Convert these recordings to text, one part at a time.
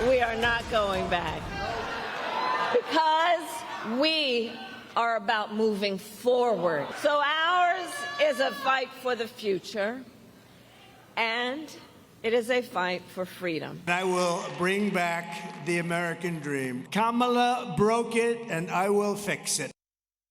We are not going back. Because we are about moving forward. So ours is a fight for the future, and it is a fight for freedom. I will bring back the American dream. Kamala broke it, and I will fix it.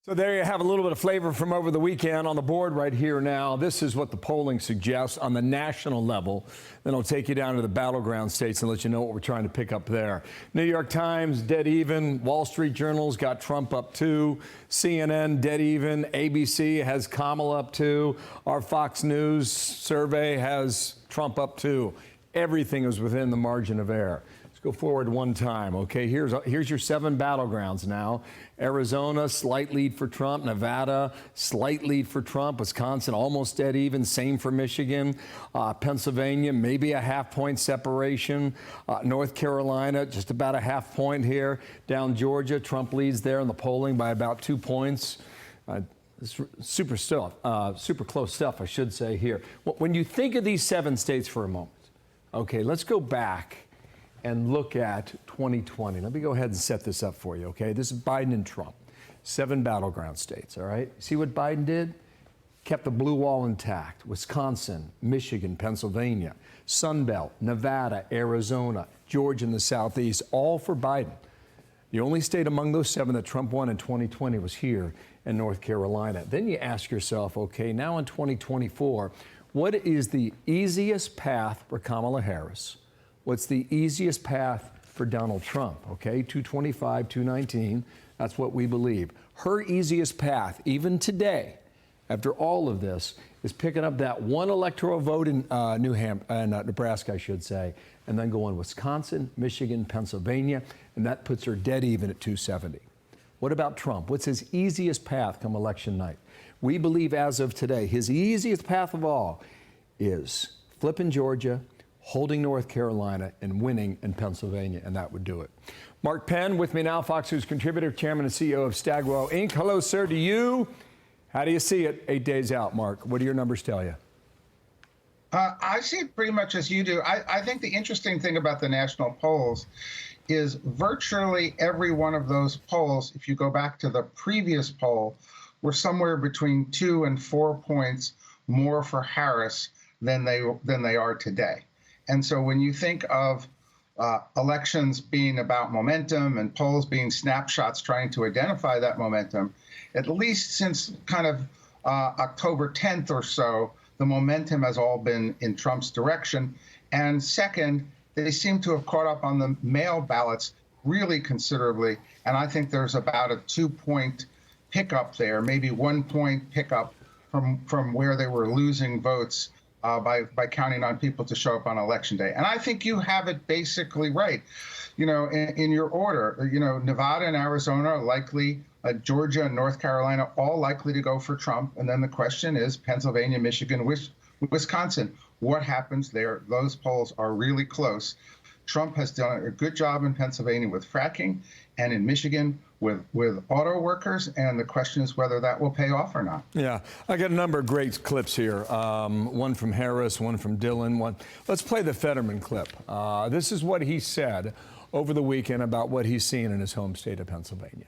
So there you have a little bit of flavor from over the weekend on the board right here now. This is what the polling suggests on the national level. Then I'll take you down to the battleground states and let you know what we're trying to pick up there. New York Times, dead even. Wall Street Journal's got Trump up 2. CNN, dead even. ABC has Kamala up 2. Our Fox News survey has Trump up 2. Everything is within the margin of error. Go forward one time, okay? Here's your 7 battlegrounds now. Arizona, slight lead for Trump. Nevada, slight lead for Trump. Wisconsin, almost dead even. Same for Michigan. Pennsylvania, maybe a half-point separation. North Carolina, just about a half point here. Down Georgia, Trump leads there in the polling by about 2 points. Super close stuff, I should say here. When you think of these 7 states for a moment, okay, let's go back and look at 2020. Let me go ahead and set this up for you, okay? This is Biden and Trump, 7 battleground states, all right? See what Biden did? Kept the blue wall intact. Wisconsin, Michigan, Pennsylvania, Sun Belt, Nevada, Arizona, Georgia in the Southeast, all for Biden. The only state among those 7 that Trump won in 2020 was here in North Carolina. Then you ask yourself, okay, now in 2024, what is the easiest path for Kamala Harris? What's the easiest path for Donald Trump? Okay, 225, 219, that's what we believe. Her easiest path, even today, after all of this, is picking up that 1 electoral vote in Nebraska, I should say, and then going Wisconsin, Michigan, Pennsylvania, and that puts her dead even at 270. What about Trump? What's his easiest path come election night? We believe as of today, his easiest path of all is flipping Georgia, holding North Carolina, and winning in Pennsylvania, and that would do it. Mark Penn with me now, Fox News contributor, chairman and CEO of Stagwell Inc. Hello, sir, to you. How do you see it 8 days out, Mark? What do your numbers tell you? I see it pretty much as you do. I think the interesting thing about the national polls is virtually every one of those polls, if you go back to the previous poll, were somewhere between 2 and 4 points more for Harris than they are today. And so when you think of elections being about momentum and polls being snapshots trying to identify that momentum, at least since kind of October 10th or so, the momentum has all been in Trump's direction. And second, they seem to have caught up on the mail ballots really considerably. And I think there's about a 2-point pickup there, maybe 1 point pickup from where they were losing votes by counting on people to show up on election day. And I think you have it basically right. You know, in your order, you know, Nevada and Arizona are likely, Georgia and North Carolina, all likely to go for Trump. And then the question is Pennsylvania, Michigan, Wisconsin. What happens there? Those polls are really close. Trump has done a good job in Pennsylvania with fracking and in Michigan with auto workers, and the question is whether that will pay off or not. Yeah, I got a number of great clips here. One from Harris, one from Dillon. Let's play the Fetterman clip. This is what he said over the weekend about what he's seen in his home state of Pennsylvania.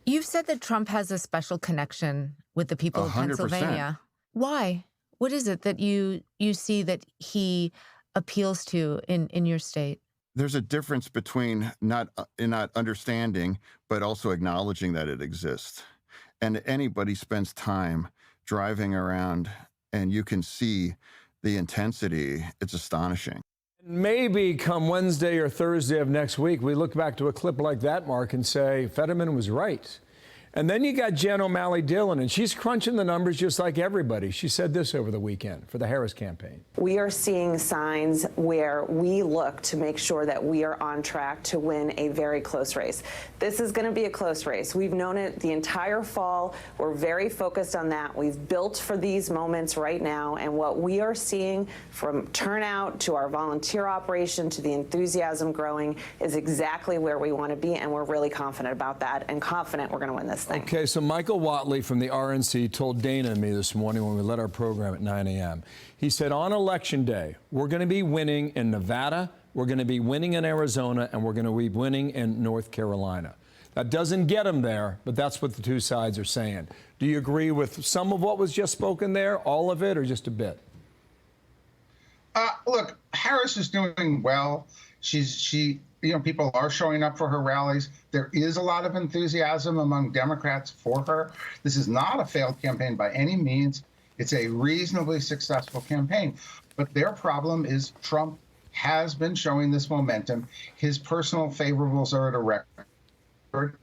You've said that Trump has a special connection with the people of 100%. Pennsylvania. Why? What is it that you see that he appeals to in your state? There's a difference between not understanding, but also acknowledging that it exists. And anybody spends time driving around and you can see the intensity. It's astonishing. Maybe come Wednesday or Thursday of next week, we look back to a clip like that, Mark, and say, Fetterman was right. And then you got Jen O'Malley Dillon, and she's crunching the numbers just like everybody. She said this over the weekend for the Harris campaign. We are seeing signs where we look to make sure that we are on track to win a very close race. This is going to be a close race. We've known it the entire fall. We're very focused on that. We've built for these moments right now. And what we are seeing from turnout to our volunteer operation to the enthusiasm growing is exactly where we want to be. And we're really confident about that and confident we're going to win this thing. Okay, so Michael Whatley from the RNC told Dana and me this morning when we led our program at 9 a.m. He said on Election Day, we're going to be winning in Nevada, we're going to be winning in Arizona, and we're going to be winning in North Carolina. That doesn't get them there, but that's what the two sides are saying. Do you agree with some of what was just spoken there, all of it, or just a bit? Look, Harris is doing well. People are showing up for her rallies. There is a lot of enthusiasm among Democrats for her. This is not a failed campaign by any means. It's a reasonably successful campaign. But their problem is Trump has been showing this momentum. His personal favorables are at a record.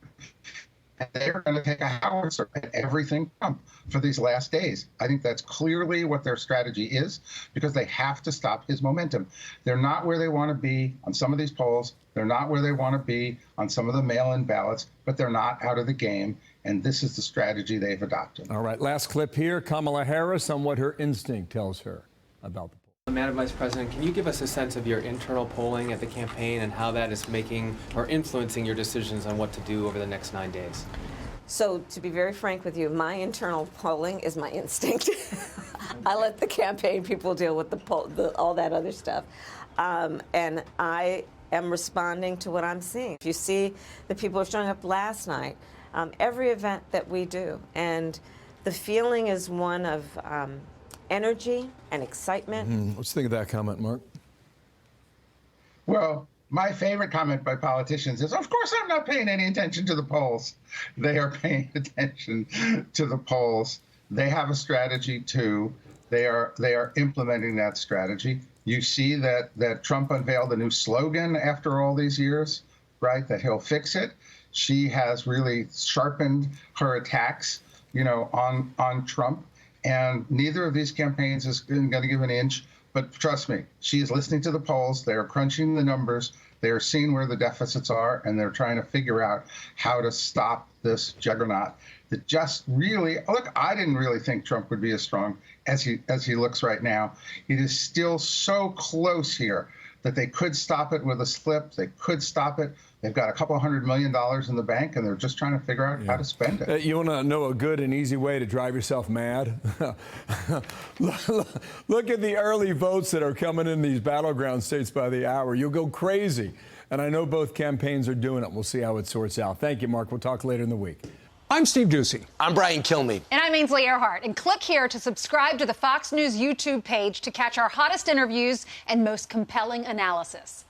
And they're going to take a howitzer at everything Trump for these last days. I think that's clearly what their strategy is, because they have to stop his momentum. They're not where they want to be on some of these polls. They're not where they want to be on some of the mail-in ballots, but they're not out of the game. And this is the strategy they've adopted. All right, last clip here, Kamala Harris on what her instinct tells her about the poll. Madam Vice President, can you give us a sense of your internal polling at the campaign and how that is making or influencing your decisions on what to do over the next 9 days? So, to be very frank with you, my internal polling is my instinct. I let the campaign people deal with all that other stuff. And I am responding to what I'm seeing. If you see the people are showing up last night, every event that we do, and the feeling is one of energy and excitement. Let's think of that comment, Mark. Well, my favorite comment by politicians is, of course, I'm not paying any attention to the polls. They are paying attention to the polls. They have a strategy, too. They are implementing that strategy. You see that Trump unveiled a new slogan after all these years, right, that he'll fix it. She has really sharpened her attacks, on Trump. And neither of these campaigns is going to give an inch. But trust me, she is listening to the polls. They are crunching the numbers. They are seeing where the deficits are, and they're trying to figure out how to stop this juggernaut that just really, look, I didn't really think Trump would be as strong as he looks right now. It is still so close here that they could stop it with a slip. They could stop it. They've got a couple $100 million in the bank, and they're just trying to figure out how to spend it. You want to know a good and easy way to drive yourself mad? Look at the early votes that are coming in these battleground states by the hour. You'll go crazy. And I know both campaigns are doing it. We'll see how it sorts out. Thank you, Mark. We'll talk later in the week. I'm Steve Ducey. I'm Brian Kilmeade. And I'm Ainsley Earhart. And click here to subscribe to the Fox News YouTube page to catch our hottest interviews and most compelling analysis.